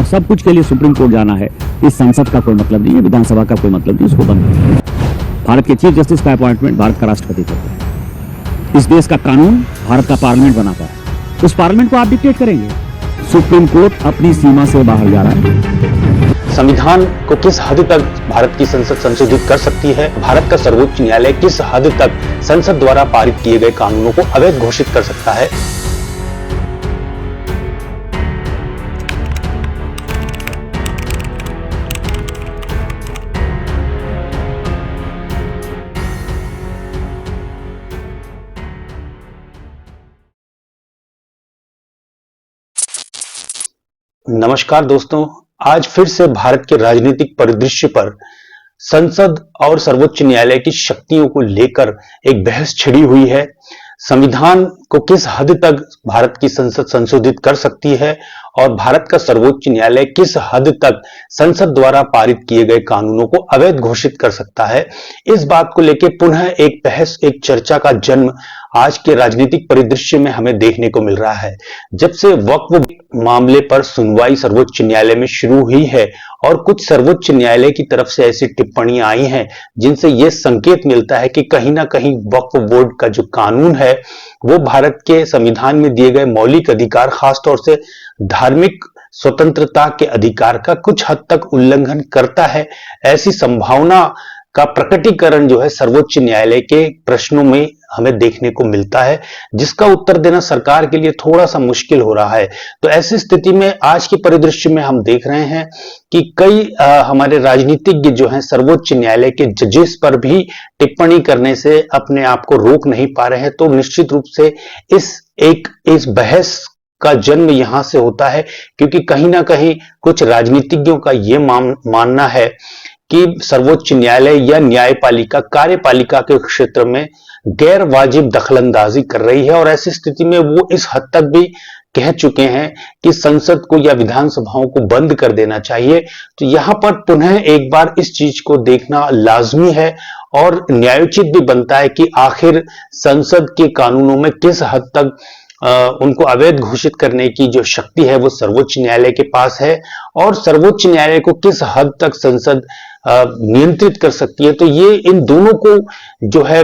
और सब कुछ के लिए सुप्रीम कोर्ट जाना है, इस संसद का कोई मतलब नहीं है, विधानसभा का कोई मतलब नहीं, उसको बंद करें। भारत के चीफ जस्टिस का अपॉइंटमेंट भारत का राष्ट्रपति करता है। इस देश का कानून भारत का पार्लियामेंट बनाता है, उस पार्लियामेंट को आप डिक्टेट करेंगे। सुप्रीम कोर्ट अपनी सीमा से बाहर जा रहा है। संविधान को किस हद तक भारत की संसद संशोधित कर सकती है, भारत का सर्वोच्च न्यायालय किस हद तक संसद द्वारा पारित किए गए कानूनों को अवैध घोषित कर सकता है। नमस्कार दोस्तों, आज फिर से भारत के राजनीतिक परिदृश्य पर संसद और सर्वोच्च न्यायालय की शक्तियों को लेकर एक बहस छिड़ी हुई है। संविधान को किस हद तक भारत की संसद संशोधित कर सकती है और भारत का सर्वोच्च न्यायालय किस हद तक संसद द्वारा पारित किए गए कानूनों को अवैध घोषित कर सकता है। इस बात को लेकर पुनः एक बहस, एक चर्चा का जन्म आज के राजनीतिक परिदृश्य में हमें देखने को मिल रहा है। जब से वक्फ मामले पर सुनवाई सर्वोच्च न्यायालय में शुरू हुई है और कुछ सर्वोच्च न्यायालय की तरफ से ऐसी टिप्पणियां आई हैं जिनसे यह संकेत मिलता है कि कहीं ना कहीं वक्फ बोर्ड का जो कानून है वो भारत के संविधान में दिए गए मौलिक अधिकार, खासतौर से धार्मिक स्वतंत्रता के अधिकार का कुछ हद तक उल्लंघन करता है। ऐसी संभावना का प्रकटीकरण जो है सर्वोच्च न्यायालय के प्रश्नों में हमें देखने को मिलता है, जिसका उत्तर देना सरकार के लिए थोड़ा सा मुश्किल हो रहा है। तो ऐसी स्थिति में आज के परिदृश्य में हम देख रहे हैं कि कई हमारे राजनीतिज्ञ जो हैं सर्वोच्च न्यायालय के जजेस पर भी टिप्पणी करने से अपने आप को रोक नहीं पा रहे हैं। तो निश्चित रूप से इस बहस का जन्म यहां से होता है, क्योंकि कहीं ना कहीं कुछ राजनीतिज्ञों का यह मानना है कि सर्वोच्च न्यायालय या न्यायपालिका कार्यपालिका के क्षेत्र में गैर वाजिब दखलंदाजी कर रही है और ऐसी स्थिति में वो इस हद तक भी कह चुके हैं कि संसद को या विधानसभाओं को बंद कर देना चाहिए। तो यहां पर पुनः एक बार इस चीज को देखना लाजमी है और न्यायोचित भी बनता है कि आखिर संसद के कानूनों में किस हद तक उनको अवैध घोषित करने की जो शक्ति है वो सर्वोच्च न्यायालय के पास है और सर्वोच्च न्यायालय को किस हद तक संसद नियंत्रित कर सकती है। तो ये इन दोनों को जो है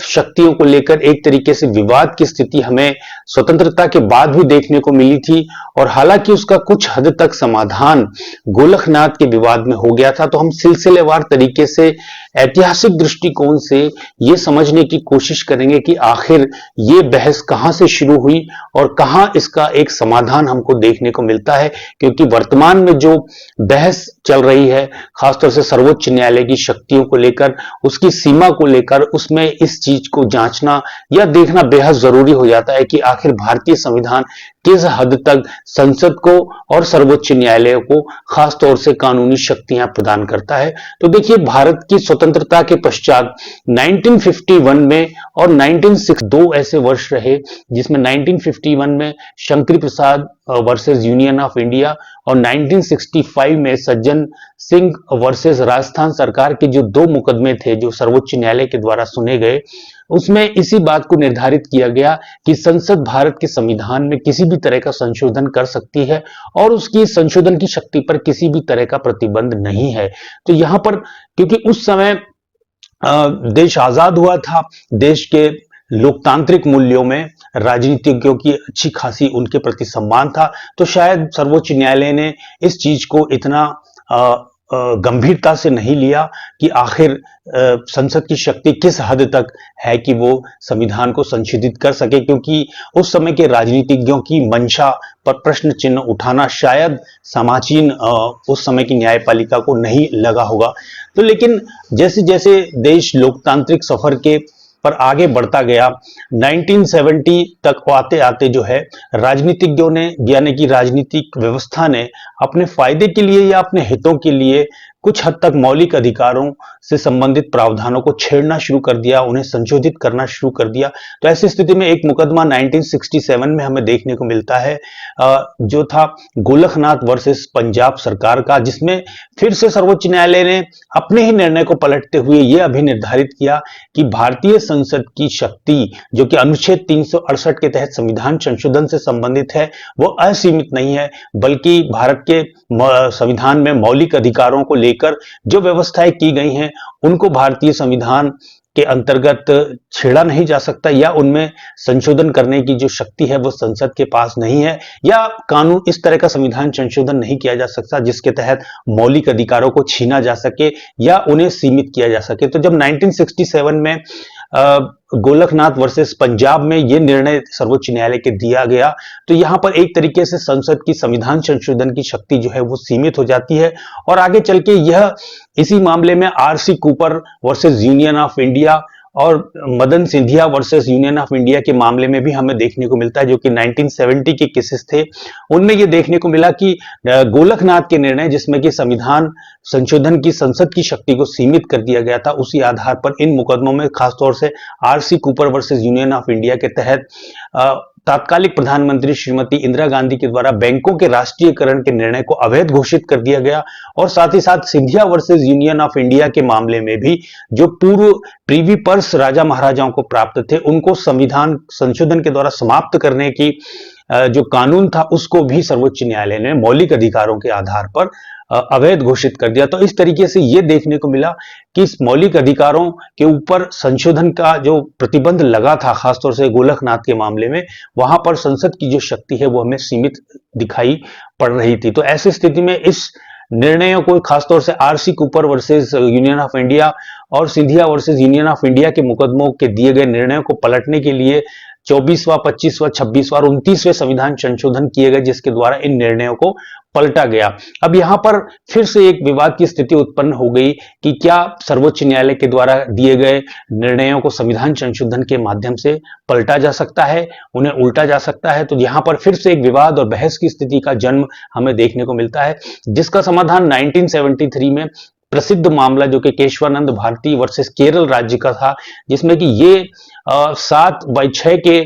शक्तियों को लेकर एक तरीके से विवाद की स्थिति हमें स्वतंत्रता के बाद भी देखने को मिली थी और हालांकि उसका कुछ हद तक समाधान गोलखनाथ के विवाद में हो गया था। तो हम सिलसिलेवार तरीके से ऐतिहासिक दृष्टिकोण से ये समझने की कोशिश करेंगे कि आखिर ये बहस कहां से शुरू हुई और कहां इसका एक समाधान हमको देखने को मिलता है, क्योंकि वर्तमान में जो बहस चल रही है खासतौर से सर्वोच्च न्यायालय की शक्तियों को लेकर, उसकी सीमा को लेकर, उसमें इस चीज को जांचना या देखना बेहद जरूरी हो जाता है कि आखिर भारतीय संविधान किस हद तक संसद को और सर्वोच्च न्यायालय को खासतौर से कानूनी शक्तियां प्रदान करता है। तो देखिए, भारत की स्वतंत्रता के पश्चात 1951 में और 1960 दो ऐसे वर्ष रहे जिसमें 1951 में शंकरी प्रसाद वर्सेस यूनियन ऑफ इंडिया और 1965 में सज्जन सिंह वर्सेस राजस्थान सरकार के जो दो मुकदमे थे जो सर्वोच्च न्यायालय के द्वारा सुने गए, उसमें इसी बात को निर्धारित किया गया कि संसद भारत के संविधान में किसी भी तरह का संशोधन कर सकती है और उसकी संशोधन की शक्ति पर किसी भी तरह का प्रतिबंध नहीं है। तो यहां पर क्योंकि उस समय देश आजाद हुआ था, देश के लोकतांत्रिक मूल्यों में राजनीतिज्ञों की अच्छी खासी उनके प्रति सम्मान था, तो शायद सर्वोच्च न्यायालय ने इस चीज को इतना गंभीरता से नहीं लिया कि आखिर संसद की शक्ति किस हद तक है कि वो संविधान को संशोधित कर सके, क्योंकि उस समय के राजनीतिज्ञों की मंशा पर प्रश्न चिन्ह उठाना शायद समाचीन उस समय की न्यायपालिका को नहीं लगा होगा। तो लेकिन जैसे जैसे देश लोकतांत्रिक सफर के पर आगे बढ़ता गया, 1970 तक आते आते जो है राजनीतिज्ञों ने यानी कि राजनीतिक व्यवस्था ने अपने फायदे के लिए या अपने हितों के लिए कुछ हद तक मौलिक अधिकारों से संबंधित प्रावधानों को छेड़ना शुरू कर दिया, उन्हें संशोधित करना शुरू कर दिया। तो ऐसी स्थिति में एक मुकदमा 1967 में हमें देखने को मिलता है, जो था गोलखनाथ वर्सेस पंजाब सरकार का, जिसमें फिर से सर्वोच्च न्यायालय ने अपने ही निर्णय को पलटते हुए यह अभिनिर्धारित किया कि भारतीय संसद की शक्ति, जो कि अनुच्छेद 368 के तहत संविधान संशोधन से संबंधित है, वो असीमित नहीं है, बल्कि भारत के संविधान में मौलिक अधिकारों को लेकर जो व्यवस्थाएं की गई हैं उनको भारतीय संविधान के अंतर्गत छेड़ा नहीं जा सकता, या उनमें संशोधन करने की जो शक्ति है वो संसद के पास नहीं है, या कानून इस तरह का संविधान संशोधन नहीं किया जा सकता जिसके तहत मौलिक अधिकारों को छीना जा सके या उन्हें सीमित किया जा सके। तो जब 1967 में गोलखनाथ वर्सेस पंजाब में यह निर्णय सर्वोच्च न्यायालय के दिया गया, तो यहां पर एक तरीके से संसद की संविधान संशोधन की शक्ति जो है वो सीमित हो जाती है। और आगे चल के यह इसी मामले में R C Cooper versus union of India और Madan Scindia versus union of India के मामले में भी हमें देखने को मिलता है, जो कि 1970 के केसेस थे। उनमें यह देखने को मिला कि गोलखनाथ के निर्णय, जिसमें कि संविधान संशोधन की संसद की शक्ति को सीमित कर दिया गया था, उसी आधार पर इन मुकदमों में खासतौर से R C Cooper versus union of India के तहत तात्कालिक प्रधानमंत्री श्रीमती इंदिरा गांधी के द्वारा बैंकों के राष्ट्रीयकरण के निर्णय को अवैध घोषित कर दिया गया। और साथ ही साथ Scindia versus union of India के मामले में भी जो पूर्व प्रीवी पर्स राजा महाराजाओं को प्राप्त थे, उनको संविधान संशोधन के द्वारा समाप्त करने की जो कानून था उसको भी सर्वोच्च न्यायालय ने मौलिक अधिकारों के आधार पर अवैध घोषित कर दिया। तो इस तरीके से यह देखने को मिला कि इस मौलिक अधिकारों के ऊपर संशोधन का जो प्रतिबंध लगा था, खासतौर से गोलखनाथ के मामले में, वहां पर संसद की जो शक्ति है वो हमें सीमित दिखाई पड़ रही थी। तो ऐसी स्थिति में इस निर्णयों को, खासतौर से R C Cooper versus union of India और Scindia versus union of India के मुकदमों के दिए गए निर्णयों को पलटने के लिए 24वां, 25वां, 26वां और 29वें संविधान संशोधन किए गए, जिसके द्वारा इन निर्णयों को पलटा गया। अब यहां पर फिर से एक विवाद की स्थिति उत्पन्न हो गई कि क्या सर्वोच्च न्यायालय के द्वारा दिए गए निर्णयों को संविधान संशोधन के माध्यम से पलटा जा सकता है, उन्हें उल्टा जा सकता है। तो यहां पर फिर से एक विवाद और बहस की स्थिति का जन्म हमें देखने को मिलता है, जिसका समाधान 1973 में प्रसिद्ध मामला जो कि केशवानंद भारती वर्सेस केरल राज्य का था, जिसमें कि ये 7/6 के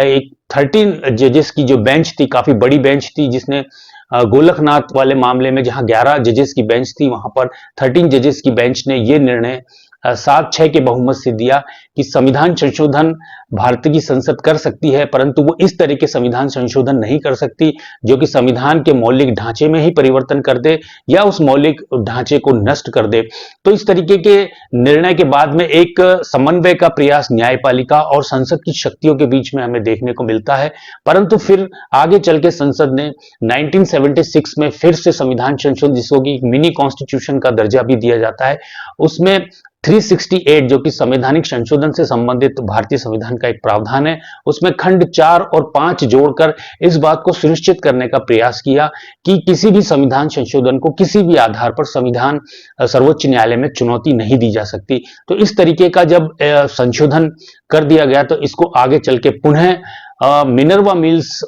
एक 13 जजेस की जो बेंच थी, काफी बड़ी बेंच थी, जिसने गोलखनाथ वाले मामले में जहां 11 जजेस की बेंच थी, वहां पर 13 जजेस की बेंच ने यह निर्णय 7-6 के बहुमत से दिया कि संविधान संशोधन भारत की संसद कर सकती है, परंतु वो इस तरह के संविधान संशोधन नहीं कर सकती जो कि संविधान के मौलिक ढांचे में ही परिवर्तन कर दे या उस मौलिक ढांचे को नष्ट कर दे। तो इस तरीके के निर्णय के बाद में एक समन्वय का प्रयास न्यायपालिका और संसद की शक्तियों के बीच में हमें देखने को मिलता है, परंतु फिर आगे चल के संसद ने 1976 में फिर से संविधान संशोधन, जिसको कि मिनी कॉन्स्टिट्यूशन का दर्जा भी दिया जाता है, उसमें 368 जो कि संवैधानिक संशोधन से संबंधित भारतीय संविधान का एक प्रावधान है, उसमें खंड 4 और 5 जोड़कर इस बात को सुनिश्चित करने का प्रयास किया कि किसी भी संविधान संशोधन को किसी भी आधार पर संविधान सर्वोच्च न्यायालय में चुनौती नहीं दी जा सकती। तो इस तरीके का जब संशोधन कर दिया गया, तो इसको आगे चल के पुनः Minerva mills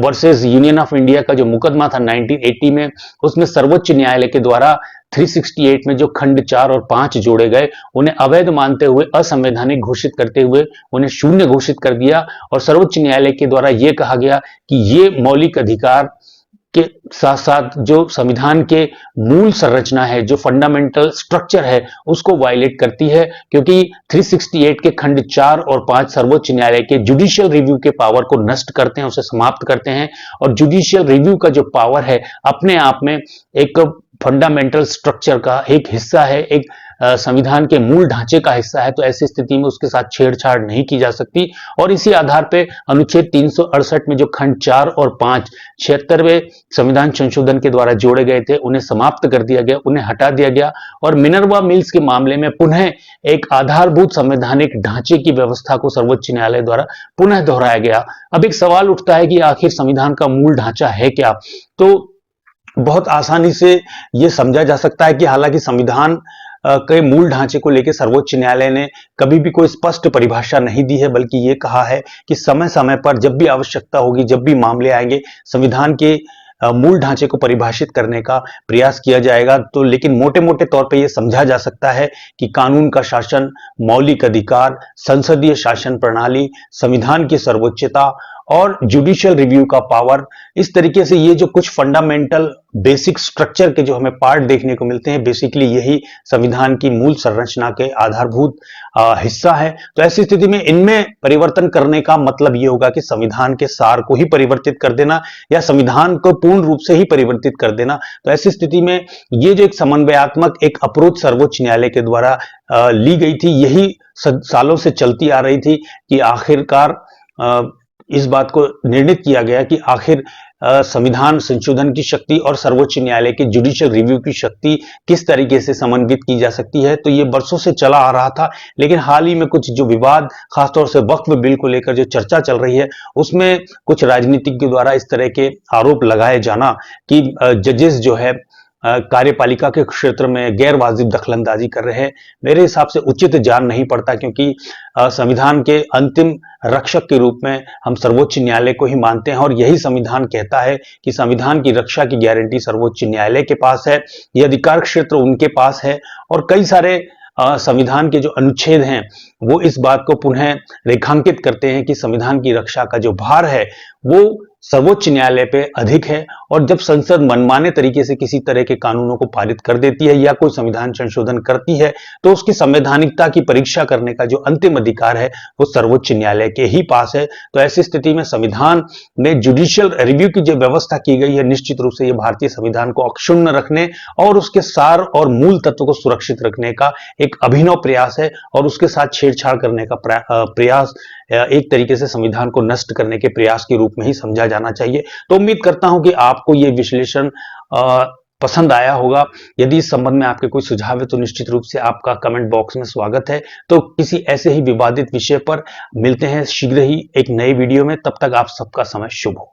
versus union of India का जो मुकदमा था 1980 में, उसमें सर्वोच्च न्यायालय के द्वारा 368 में जो खंड 4 और 5 जोड़े गए, उन्हें अवैध मानते हुए, असंवैधानिक घोषित करते हुए उन्हें शून्य घोषित कर दिया। और सर्वोच्च न्यायालय के द्वारा यह कहा गया कि ये मौलिक अधिकार के साथ साथ जो संविधान के मूल संरचना है, जो फंडामेंटल स्ट्रक्चर है, उसको वायलेट करती है, क्योंकि 368 के खंड 4 और 5 सर्वोच्च न्यायालय के जुडिशियल रिव्यू के पावर को नष्ट करते हैं, उसे समाप्त करते हैं। और जुडिशियल रिव्यू का जो पावर है अपने आप में एक फंडामेंटल स्ट्रक्चर का एक हिस्सा है, एक संविधान के मूल ढांचे का हिस्सा है। तो ऐसी स्थिति में उसके साथ छेड़छाड़ नहीं की जा सकती। और इसी आधार पे अनुच्छेद 368 में जो खंड 4 और 5 76वें संविधान संशोधन के द्वारा जोड़े गए थे, उन्हें समाप्त कर दिया गया, उन्हें हटा दिया गया। और मिनर्वा मिल्स के मामले में पुनः एक आधारभूत संवैधानिक ढांचे की व्यवस्था को सर्वोच्च न्यायालय द्वारा पुनः दोहराया गया। अब एक सवाल उठता है कि आखिर संविधान का मूल ढांचा है क्या? तो बहुत आसानी से यह समझा जा सकता है कि हालांकि संविधान के मूल ढांचे को लेकर सर्वोच्च न्यायालय ने कभी भी कोई स्पष्ट परिभाषा नहीं दी है, बल्कि ये कहा है कि समय समय पर जब भी आवश्यकता होगी, जब भी मामले आएंगे, संविधान के मूल ढांचे को परिभाषित करने का प्रयास किया जाएगा। तो लेकिन मोटे मोटे तौर पे ये समझा जा सकता है कि कानून का शासन, मौलिक अधिकार, संसदीय शासन प्रणाली, संविधान की सर्वोच्चता और जुडिशियल रिव्यू का पावर, इस तरीके से ये जो कुछ फंडामेंटल बेसिक स्ट्रक्चर के जो हमें पार्ट देखने को मिलते हैं, बेसिकली यही संविधान की मूल संरचना के आधारभूत हिस्सा है। तो ऐसी स्थिति में इनमें परिवर्तन करने का मतलब ये होगा कि संविधान के सार को ही परिवर्तित कर देना या संविधान को पूर्ण रूप से ही परिवर्तित कर देना। तो ऐसी स्थिति में ये जो एक समन्वयात्मक एक अप्रोच सर्वोच्च न्यायालय के द्वारा ली गई थी, यही सालों से चलती आ रही थी कि आखिरकार इस बात को निर्णित किया गया कि आखिर संविधान संशोधन की शक्ति और सर्वोच्च न्यायालय के जुडिशियल रिव्यू की शक्ति किस तरीके से समन्वित की जा सकती है। तो ये बरसों से चला आ रहा था, लेकिन हाल ही में कुछ जो विवाद, खासतौर से वक्फ बिल को लेकर जो चर्चा चल रही है, उसमें कुछ राजनीतिज्ञों द्वारा इस तरह के आरोप लगाए जाना कि जजेस जो है कार्यपालिका के क्षेत्र में गैर वाजिब दखलंदाजी कर रहे हैं, मेरे हिसाब से उचित जान नहीं पड़ता, क्योंकि संविधान के अंतिम रक्षक के रूप में हम सर्वोच्च न्यायालय को ही मानते हैं और यही संविधान कहता है कि संविधान की रक्षा की गारंटी सर्वोच्च न्यायालय के पास है, यह अधिकार क्षेत्र उनके पास है। और कई सारे संविधान के जो अनुच्छेद हैं वो इस बात को पुनः रेखांकित करते हैं कि संविधान की रक्षा का जो भार है वो सर्वोच्च न्यायालय पे अधिक है। और जब संसद मनमाने तरीके से किसी तरह के कानूनों को पारित कर देती है या कोई संविधान संशोधन करती है, तो उसकी संवैधानिकता की परीक्षा करने का जो अंतिम अधिकार है वो सर्वोच्च न्यायालय के ही पास है। तो ऐसी स्थिति में संविधान में जुडिशियल रिव्यू की जो व्यवस्था की गई है, निश्चित रूप से ये भारतीय संविधान को अक्षुण्ण रखने और उसके सार और मूल तत्व को सुरक्षित रखने का एक अभिनव प्रयास है और उसके साथ छेड़छाड़ करने का प्रयास एक तरीके से संविधान को नष्ट करने के प्रयास के रूप में ही समझा जाना चाहिए। तो उम्मीद करता हूं कि आपको ये विश्लेषण पसंद आया होगा। यदि इस संबंध में आपके कोई सुझाव है तो निश्चित रूप से आपका कमेंट बॉक्स में स्वागत है। तो किसी ऐसे ही विवादित विषय पर मिलते हैं शीघ्र ही एक नए वीडियो में। तब तक आप सबका समय शुभ हो।